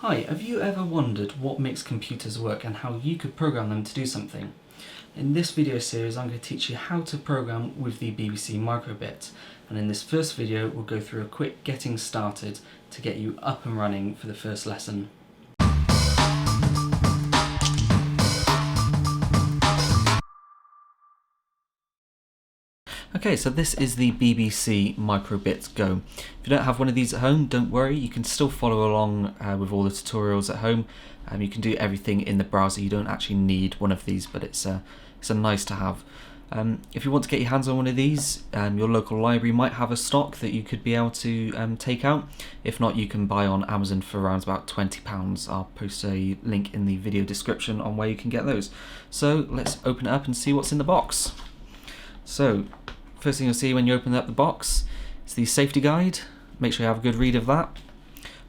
Hi, have you ever wondered what makes computers work and how you could program them to do something? In this video series I'm going to teach you how to program with the BBC microbit, and in this first video we'll go through a quick getting started to get you up and running for the first lesson. Okay, so this is the BBC microbit Go. If you don't have one of these at home, don't worry, you can still follow along with all the tutorials at home. You can do everything in the browser. You don't actually need one of these, but it's a nice to have. If you want to get your hands on one of these, your local library might have a stock that you could be able to take out. If not, you can buy on Amazon for around about £20. I'll post a link in the video description on where you can get those. So let's open it up and see what's in the box. So first thing you'll see when you open up the box is the safety guide. Make sure you have a good read of that.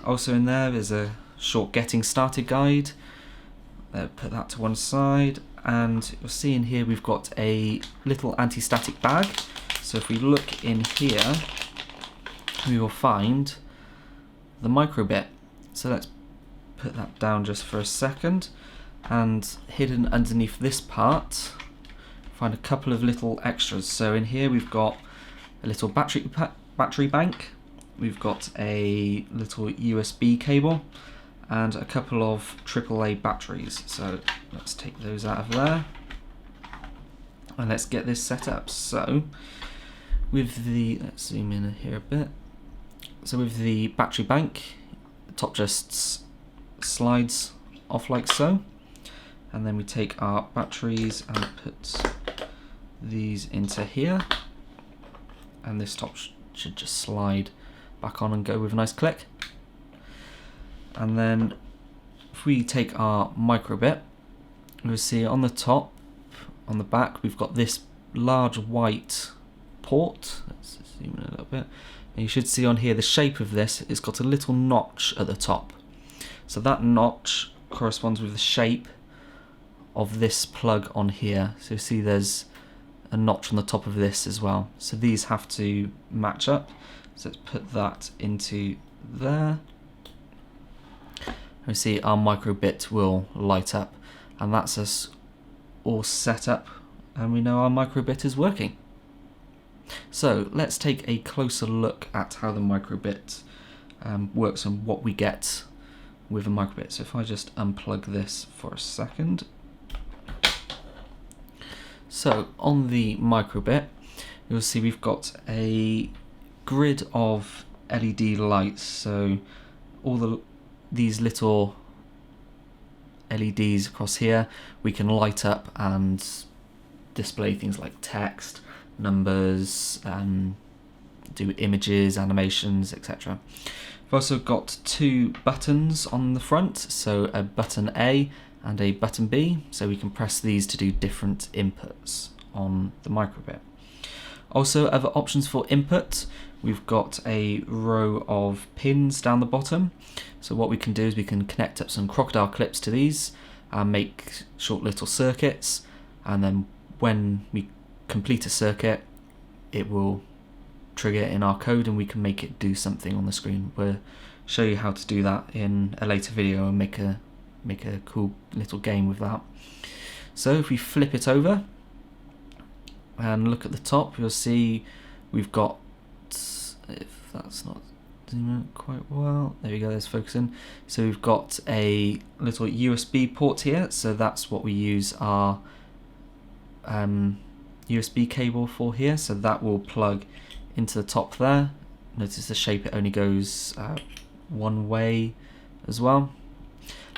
Also in there is a short getting started guide. Put that to one side, and you'll see in here we've got a little anti-static bag. So if we look in here, we will find the microbit. So let's put that down just for a second, and hidden underneath this part find a couple of little extras. So in here we've got a little battery bank, we've got a little USB cable, and a couple of AAA batteries. So let's take those out of there and let's get this set up. So with the, let's zoom in here a bit. So with the battery bank, the top just slides off like so, and then we take our batteries and put these into here, and this top should just slide back on and go with a nice click. And then if we take our microbit, we'll see on the top, on the back, we've got this large white port. Let's zoom in a little bit. And you should see on here the shape of this, it's got a little notch at the top. So that notch corresponds with the shape of this plug on here. So you see there's a notch on the top of this as well. So these have to match up. So let's put that into there. We see our microbit will light up, and that's us all set up, and we know our microbit is working. So let's take a closer look at how the microbit works and what we get with a microbit. So if I just unplug this for a second. So on the microbit, you'll see we've got a grid of LED lights. So all these little LEDs across here, we can light up and display things like text, numbers, do images, animations, etc. We've also got two buttons on the front, so a button A and a button B, so we can press these to do different inputs on the microbit. Also, other options for input, we've got a row of pins down the bottom. So what we can do is we can connect up some crocodile clips to these and make short little circuits, and then when we complete a circuit, it will trigger in our code and we can make it do something on the screen. We'll show you how to do that in a later video and make a cool little game with that. So if we flip it over and look at the top, you'll see we've got, if that's not zooming out quite well, there we go, there's focusing. So we've got a little USB port here, so that's what we use our USB cable for here, so that will plug into the top there. Notice the shape, it only goes one way as well.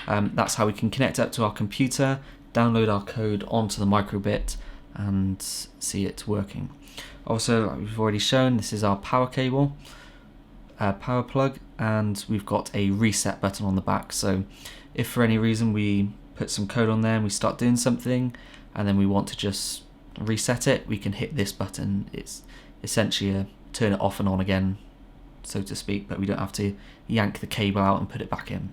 That's how we can connect up to our computer, download our code onto the microbit and see it working. Also, like we've already shown, this is our power cable, power plug, and we've got a reset button on the back. So if for any reason we put some code on there and we start doing something and then we want to just reset it, we can hit this button. It's essentially a turn it off and on again, so to speak, but we don't have to yank the cable out and put it back in.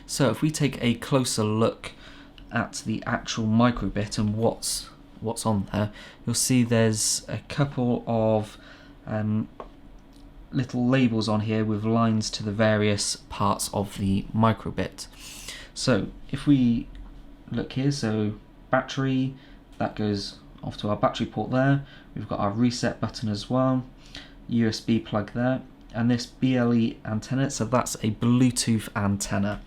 So if we take a closer look at the actual microbit and what's on there, you'll see there's a couple of little labels on here with lines to the various parts of the microbit. So if we look here, so battery, that goes off to our battery port there. We've got our reset button as well, USB plug there, and this BLE antenna, so that's a Bluetooth antenna.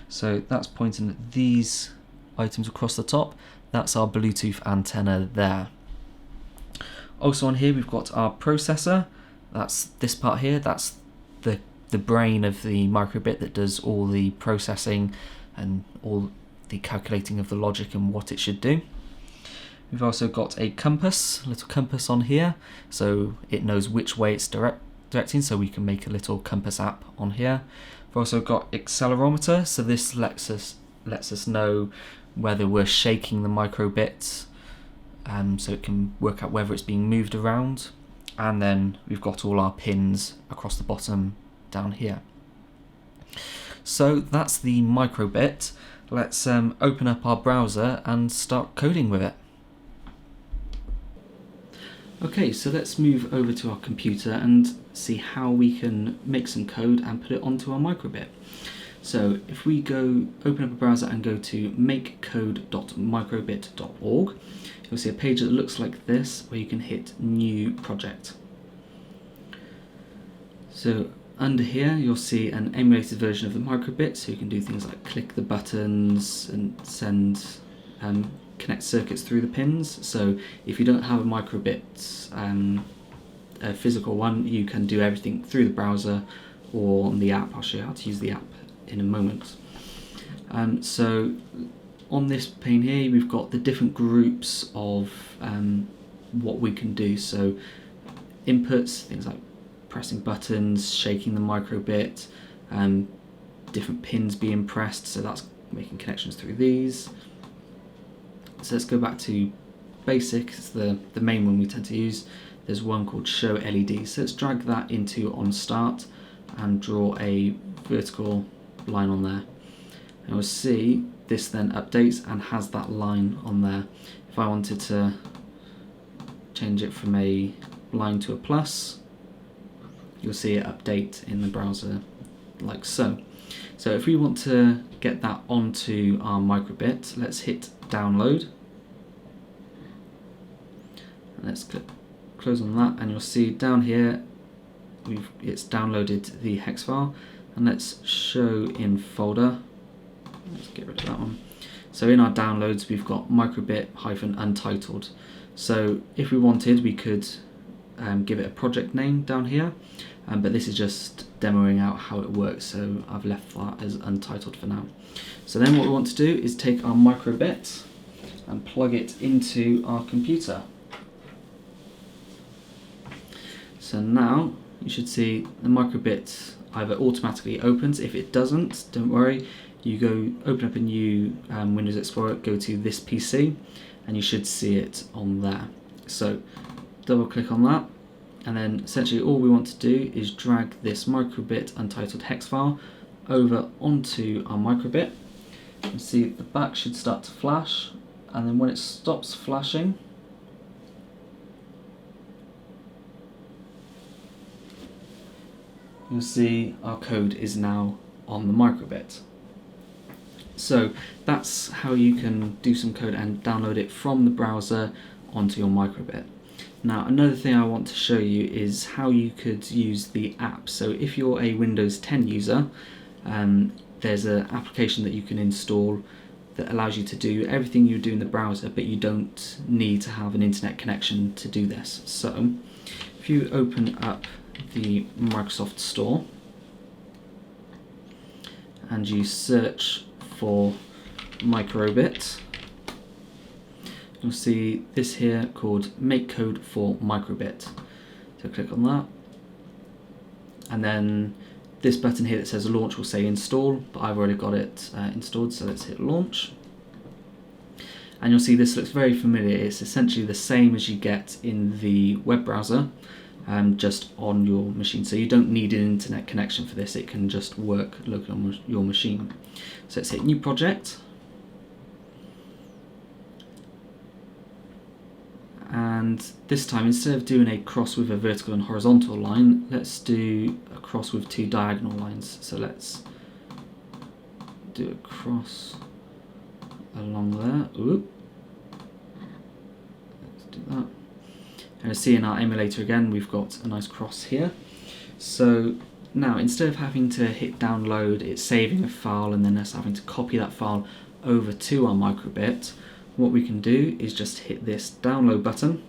So that's pointing at these items across the top. That's our Bluetooth antenna there. Also on here we've got our processor. That's this part here. That's the brain of the microbit that does all the processing and all the calculating of the logic and what it should do. We've also got a compass, a little compass on here, so it knows which way it's directing, so we can make a little compass app on here. We've also got accelerometer, so this lets us know whether we're shaking the microbit, so it can work out whether it's being moved around. And then we've got all our pins across the bottom down here. So that's the microbit. Let's open up our browser and start coding with it. Okay, so let's move over to our computer and see how we can make some code and put it onto our microbit. So if we go open up a browser and go to makecode.microbit.org, you'll see a page that looks like this where you can hit New Project. So under here you'll see an emulated version of the microbit, so you can do things like click the buttons and send connect circuits through the pins. So if you don't have a microbit, a physical one, you can do everything through the browser or on the app. I'll show you how to use the app in a moment. So on this pane here we've got the different groups of what we can do. So inputs, things like pressing buttons, shaking the microbit, different pins being pressed, so that's making connections through these. So let's go back to basic, it's the main one we tend to use. There's one called show LED, so let's drag that into on start and draw a vertical line on there. And we'll see this then updates and has that line on there. If I wanted to change it from a line to a plus, you'll see it update in the browser like so. So if we want to get that onto our microbit, let's hit download. And let's close on that, and you'll see down here it's downloaded the hex file. And let's show in folder. Let's get rid of that one. So in our downloads we've got microbit-untitled. So if we wanted, we could give it a project name down here, but this is just demoing out how it works, so I've left that as untitled for now. So then what we want to do is take our microbit and plug it into our computer. So now you should see the microbit either automatically opens. If it doesn't, don't worry, you go open up a new Windows Explorer, go to this PC, and you should see it on there. So double click on that, and then essentially all we want to do is drag this microbit untitled hex file over onto our microbit. You see the back should start to flash, and then when it stops flashing, you'll see our code is now on the microbit. So that's how you can do some code and download it from the browser onto your microbit. Now another thing I want to show you is how you could use the app. So if you're a Windows 10 user, there's an application that you can install that allows you to do everything you do in the browser, but you don't need to have an internet connection to do this. So if you open up the Microsoft Store and you search for microbit, you'll see this here called Make Code for Microbit. So click on that, and then this button here that says launch will say install, but I've already got it installed, so let's hit launch. And you'll see this looks very familiar. It's essentially the same as you get in the web browser, just on your machine. So you don't need an internet connection for this, it can just work locally on your machine. So let's hit new project. And this time, instead of doing a cross with a vertical and horizontal line, let's do a cross with 2 diagonal lines. So let's do a cross along there. Oop. Let's do that. And see in our emulator again, we've got a nice cross here. So now, instead of having to hit download, it's saving a file and then us having to copy that file over to our microbit, what we can do is just hit this download button,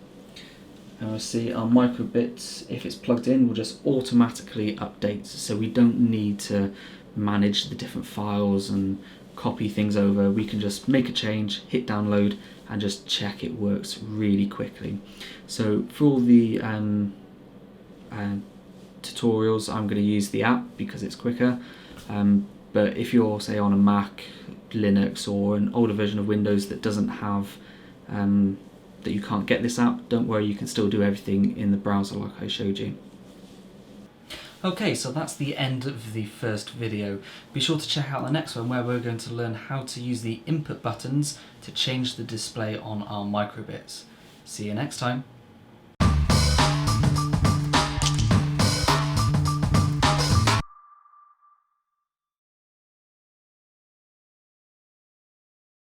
and we'll see our microbit, if it's plugged in, will just automatically update, so we don't need to manage the different files and copy things over. We can just make a change, hit download, and just check it works really quickly. So for all the tutorials, I'm going to use the app because it's quicker, but if you're, say, on a Mac, Linux, or an older version of Windows that doesn't have that you can't get this app, don't worry, you can still do everything in the browser like I showed you. Okay, so that's the end of the first video. Be sure to check out the next one where we're going to learn how to use the input buttons to change the display on our microbits. See you next time.